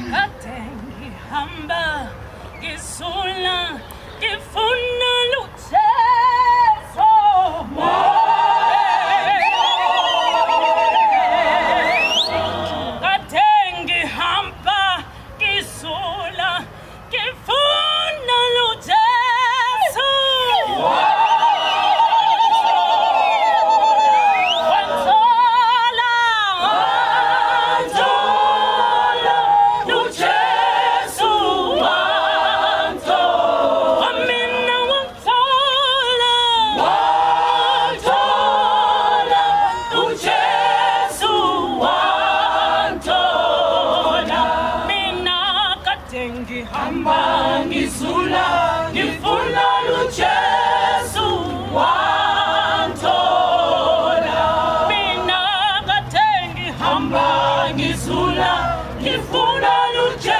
Katengi hamba gisula gifuna luchezo Katengi hamba gisula gifuna luchezo Hamba ngisula ngifuna lujesu wantola mina katengi hamba ngisula ngifuna lujesu